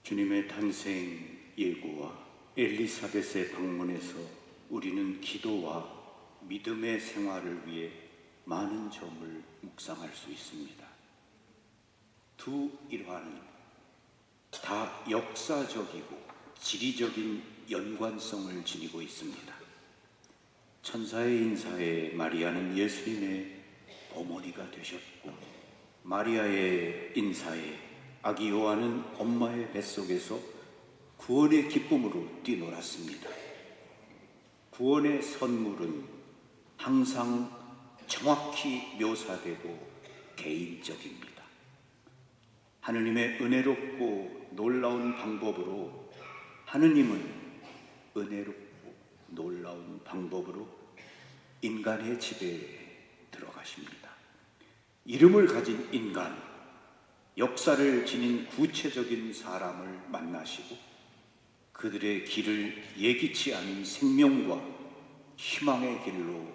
주님의 탄생 예고와 엘리사벳의 방문에서 우리는 기도와 믿음의 생활을 위해 많은 점을 묵상할 수 있습니다. 두 일화는 다 역사적이고 지리적인 연관성을 지니고 있습니다. 천사의 인사에 마리아는 예수님의 어머니가 되셨고, 마리아의 인사에 아기 요한은 엄마의 뱃속에서 구원의 기쁨으로 뛰놀았습니다. 구원의 선물은 항상 정확히 묘사되고 개인적입니다. 하느님의 은혜롭고 놀라운 방법으로, 하느님은 은혜롭고 놀라운 방법으로 인간의 집에 들어가십니다. 이름을 가진 인간, 역사를 지닌 구체적인 사람을 만나시고 그들의 길을 예기치 않은 생명과 희망의 길로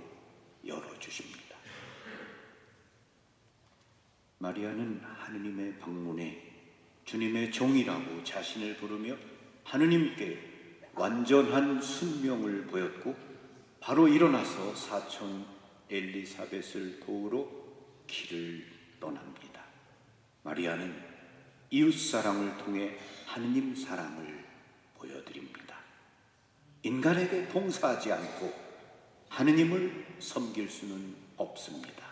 열어주십니다. 마리아는 하느님의 방문에 주님의 종이라고 자신을 부르며 하느님께 완전한 순명을 보였고, 바로 일어나서 사촌 엘리사벳을 도우러 길을 떠납니다. 마리아는 이웃사랑을 통해 하느님 사랑을 보여드립니다. 인간에게 봉사하지 않고 하느님을 섬길 수는 없습니다.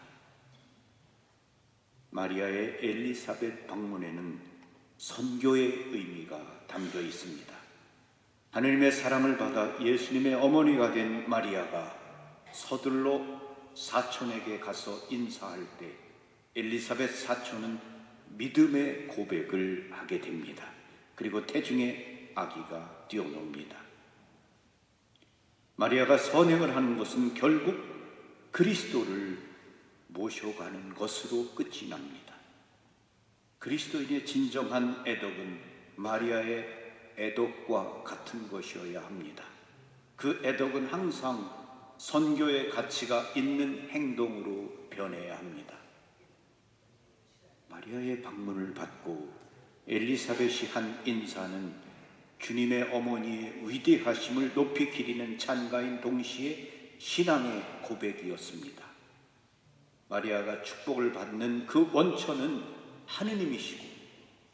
마리아의 엘리사벳 방문에는 선교의 의미가 담겨 있습니다. 하느님의 사랑을 받아 예수님의 어머니가 된 마리아가 서둘러 사촌에게 가서 인사할 때 엘리사벳 사촌은 믿음의 고백을 하게 됩니다. 그리고 태중에 아기가 뛰어놉니다. 마리아가 선행을 하는 것은 결국 그리스도를 모셔가는 것으로 끝이 납니다. 그리스도인의 진정한 애덕은 마리아의 애덕과 같은 것이어야 합니다. 그 애덕은 항상 선교의 가치가 있는 행동으로 변해야 합니다. 마리아의 방문을 받고 엘리사벳이 한 인사는 주님의 어머니의 위대하심을 높이 기리는 찬가인 동시에 신앙의 고백이었습니다. 마리아가 축복을 받는 그 원천은 하느님이시고,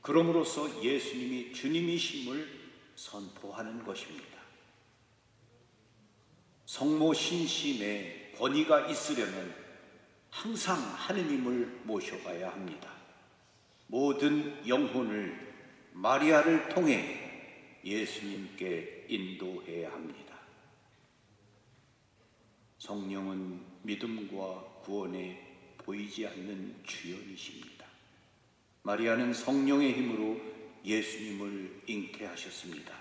그러므로서 예수님이 주님이심을 선포하는 것입니다. 성모 신심에 권위가 있으려면 항상 하느님을 모셔가야 합니다. 모든 영혼을 마리아를 통해 예수님께 인도해야 합니다. 성령은 믿음과 구원에 보이지 않는 주연이십니다. 마리아는 성령의 힘으로 예수님을 잉태하셨습니다.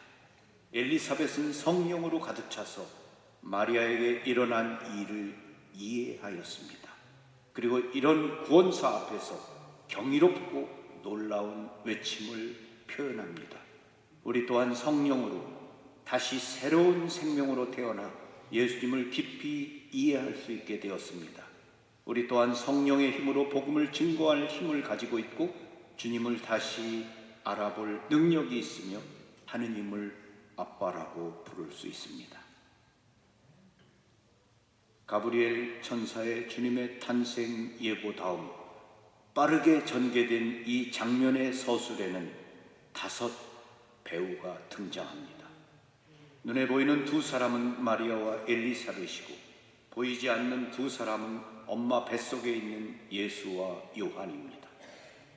엘리사벳은 성령으로 가득 차서 마리아에게 일어난 일을 이해하였습니다. 그리고 이런 구원사 앞에서 경이롭고 놀라운 외침을 표현합니다. 우리 또한 성령으로 다시 새로운 생명으로 태어나 예수님을 깊이 이해할 수 있게 되었습니다. 우리 또한 성령의 힘으로 복음을 증거할 힘을 가지고 있고, 주님을 다시 알아볼 능력이 있으며 하느님을 아빠라고 부를 수 있습니다. 가브리엘 천사의 주님의 탄생 예고 다음 빠르게 전개된 이 장면의 서술에는 5 배우가 등장합니다. 눈에 보이는 2 사람은 마리아와 엘리사벳이고, 보이지 않는 2 사람은 엄마 뱃속에 있는 예수와 요한입니다.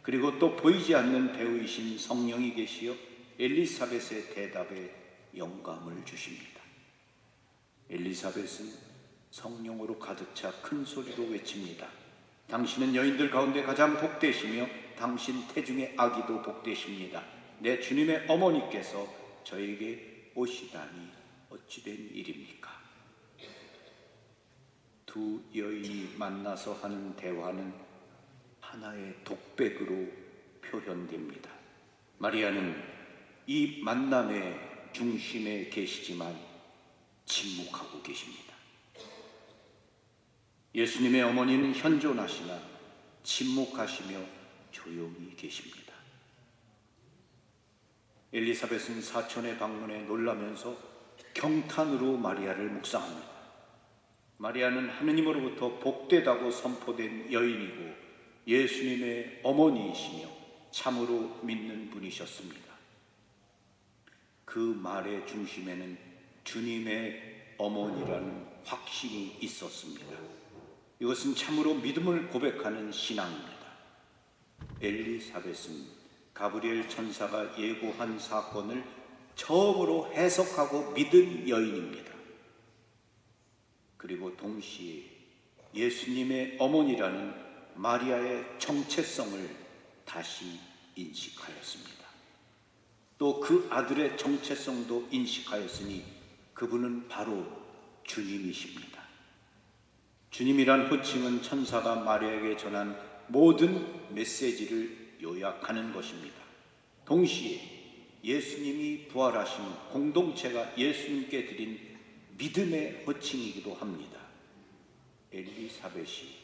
그리고 또 보이지 않는 배우이신 성령이 계시어 엘리사벳의 대답에 영감을 주십니다. 엘리사벳은 성령으로 가득 차 큰 소리로 외칩니다. 당신은 여인들 가운데 가장 복되시며 당신 태중의 아기도 복되십니다. 내 주님의 어머니께서 저에게 오시다니 어찌된 일입니까? 2 여인이 만나서 하는 대화는 하나의 독백으로 표현됩니다. 마리아는 이 만남의 중심에 계시지만 침묵하고 계십니다. 예수님의 어머니는 현존하시나 침묵하시며 조용히 계십니다. 엘리사벳은 사촌의 방문에 놀라면서 경탄으로 마리아를 묵상합니다. 마리아는 하느님으로부터 복되다고 선포된 여인이고 예수님의 어머니이시며 참으로 믿는 분이셨습니다. 그 말의 중심에는 주님의 어머니라는 확신이 있었습니다. 이것은 참으로 믿음을 고백하는 신앙입니다. 엘리사벳은 가브리엘 천사가 예고한 사건을 처음으로 해석하고 믿은 여인입니다. 그리고 동시에 예수님의 어머니라는 마리아의 정체성을 다시 인식하였습니다. 또 그 아들의 정체성도 인식하였으니 그분은 바로 주님이십니다. 주님이란 호칭은 천사가 마리아에게 전한 모든 메시지를 요약하는 것입니다. 동시에 예수님이 부활하신 공동체가 예수님께 드린 믿음의 호칭이기도 합니다. 엘리사벳이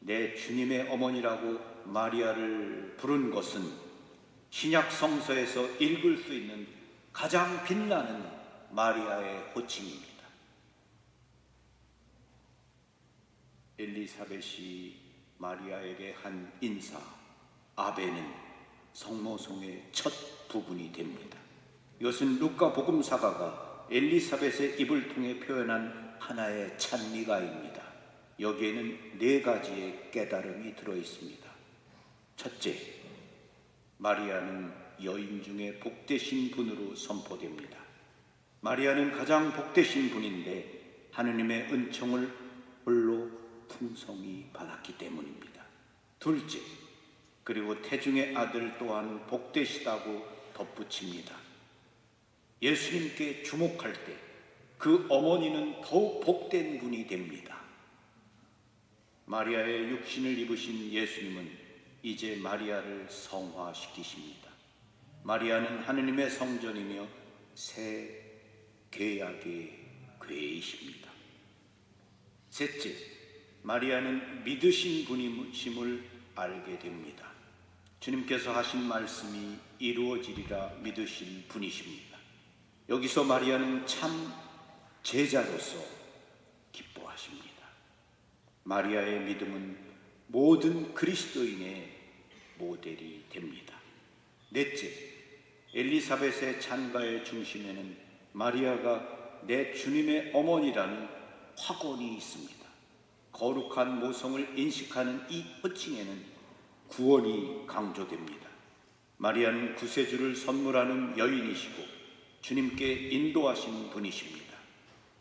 내 주님의 어머니라고 마리아를 부른 것은 신약 성서에서 읽을 수 있는 가장 빛나는 마리아의 호칭입니다. 엘리사벳이 마리아에게 한 인사 아베는 성모송의 첫 부분이 됩니다. 이것은 루카 복음사가가 엘리사벳의 입을 통해 표현한 하나의 찬미가입니다. 여기에는 4가지의 깨달음이 들어있습니다. 첫째, 마리아는 여인 중에 복되신 분으로 선포됩니다. 마리아는 가장 복되신 분인데 하느님의 은총을 홀로 풍성히 받았기 때문입니다. 둘째, 그리고 태중의 아들 또한 복되시다고 덧붙입니다. 예수님께 주목할 때 그 어머니는 더욱 복된 분이 됩니다. 마리아의 육신을 입으신 예수님은 이제 마리아를 성화시키십니다. 마리아는 하느님의 성전이며 새 계약의 궤이십니다. 셋째, 마리아는 믿으신 분이심을 알게 됩니다. 주님께서 하신 말씀이 이루어지리라 믿으신 분이십니다. 여기서 마리아는 참 제자로서 기뻐하십니다. 마리아의 믿음은 모든 그리스도인의 모델이 됩니다. 넷째, 엘리사벳의 찬가의 중심에는 마리아가 내 주님의 어머니라는 확언이 있습니다. 거룩한 모성을 인식하는 이 호칭에는 구원이 강조됩니다. 마리아는 구세주를 선물하는 여인이시고 주님께 인도하신 분이십니다.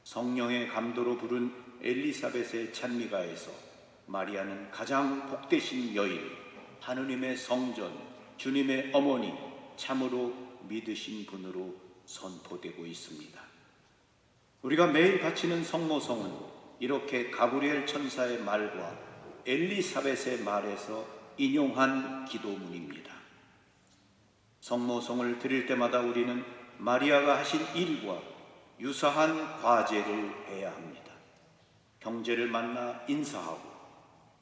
성령의 감도로 부른 엘리사벳의 찬미가에서 마리아는 가장 복되신 여인, 하느님의 성전, 주님의 어머니, 참으로 믿으신 분으로 선포되고 있습니다. 우리가 매일 바치는 성모성은 이렇게 가브리엘 천사의 말과 엘리사벳의 말에서 인용한 기도문입니다. 성모성을 드릴 때마다 우리는 마리아가 하신 일과 유사한 과제를 해야 합니다. 형제를 만나 인사하고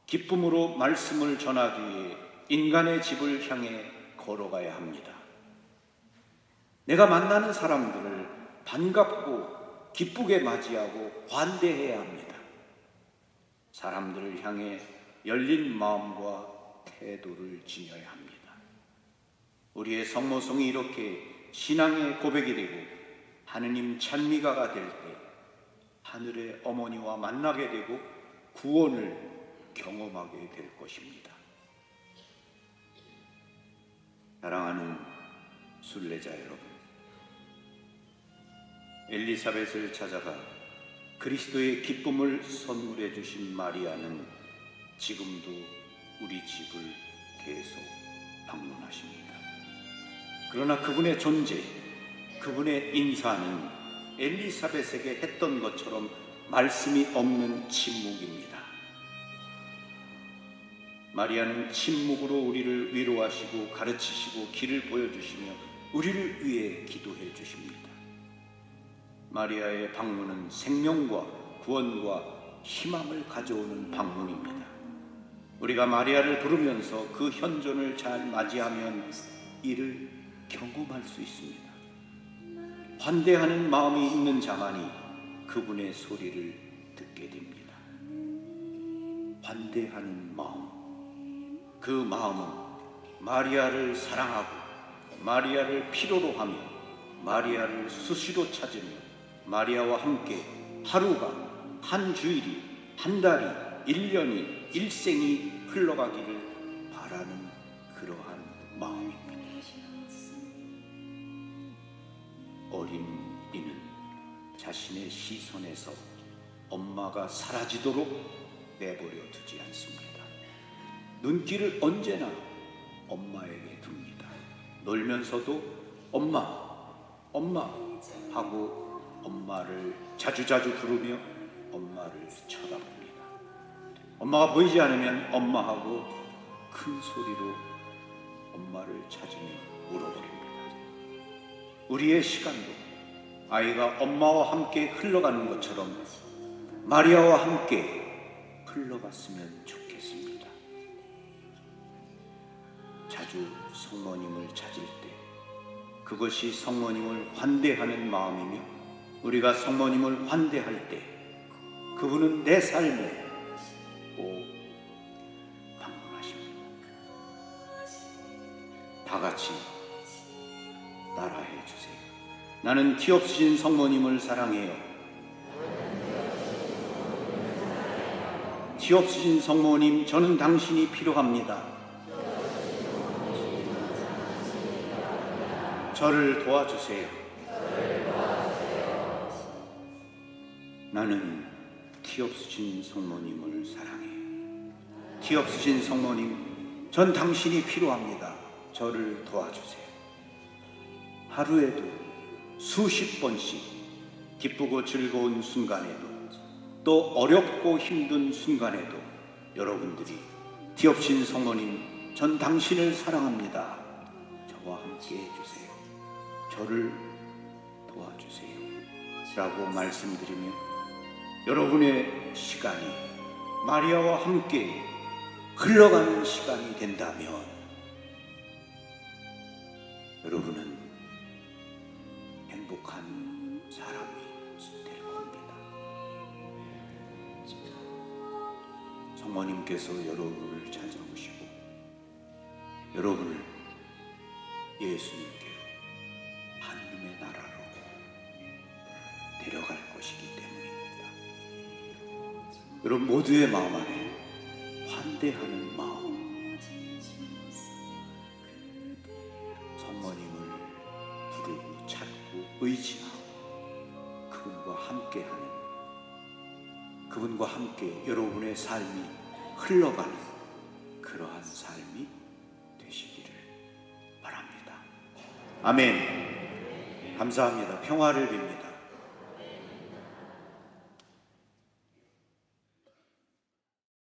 기쁨으로 말씀을 전하기 위해 인간의 집을 향해 걸어가야 합니다. 내가 만나는 사람들을 반갑고 기쁘게 맞이하고 환대해야 합니다. 사람들을 향해 열린 마음과 태도를 지녀야 합니다. 우리의 성모성이 이렇게 신앙의 고백이 되고 하느님 찬미가가 될 때 하늘의 어머니와 만나게 되고 구원을 경험하게 될 것입니다. 사랑하는 순례자 여러분, 엘리사벳을 찾아가 그리스도의 기쁨을 선물해 주신 마리아는 지금도 우리 집을 계속 방문하십니다. 그러나 그분의 존재, 그분의 인사는 엘리사벳에게 했던 것처럼 말씀이 없는 침묵입니다. 마리아는 침묵으로 우리를 위로하시고 가르치시고 길을 보여주시며 우리를 위해 기도해 주십니다. 마리아의 방문은 생명과 구원과 희망을 가져오는 방문입니다. 우리가 마리아를 부르면서 그 현존을 잘 맞이하면 이를 경험할 수 있습니다. 환대하는 마음이 있는 자만이 그분의 소리를 듣게 됩니다. 환대하는 마음, 그 마음은 마리아를 사랑하고 마리아를 필요로 하며 마리아를 수시로 찾으며 마리아와 함께 하루가, 한 주일이, 한 달이, 1년이, 일생이 흘러가기를 바라는 그러한 마음입니다. 어린 이는 자신의 시선에서 엄마가 사라지도록 내버려 두지 않습니다. 눈길을 언제나 엄마에게 둡니다. 놀면서도 엄마, 엄마 하고 엄마를 자주자주 부르며 엄마를 쳐다봅니다. 엄마가 보이지 않으면 엄마하고 큰 소리로 엄마를 찾으며 물어버립니다. 우리의 시간도 아이가 엄마와 함께 흘러가는 것처럼 마리아와 함께 흘러갔으면 좋겠습니다. 자주 성모님을 찾을 때 그것이 성모님을 환대하는 마음이며 우리가 성모님을 환대할 때 그분은 내 삶에 꼭 방문하십니다. 다 같이 따라해 주세요. 나는 티 없으신 성모님을 사랑해요. 티 없으신 성모님, 저는 당신이 필요합니다. 저를 도와주세요. 나는 티 없으신 성모님을 사랑해요. 티 없으신 성모님, 전 당신이 필요합니다. 저를 도와주세요. 하루에도 수십 번씩 기쁘고 즐거운 순간에도 또 어렵고 힘든 순간에도 여러분들이 티 없으신 성모님, 전 당신을 사랑합니다. 저와 함께 해주세요. 저를 도와주세요. 라고 말씀드리며 여러분의 시간이 마리아와 함께 흘러가는 시간이 된다면 여러분은 행복한 사람이 될 겁니다. 성모님께서 여러분을 찾아오시고 여러분을 예수님께로 하나님의 나라로 데려갈 것이기 때문입니다. 여러분 모두의 마음 안에 환대하는 마음, 성모님을 부르고 찾고 의지하고 그분과 함께 여러분의 삶이 흘러가는 그러한 삶이 되시기를 바랍니다. 아멘. 감사합니다. 평화를 빕니다.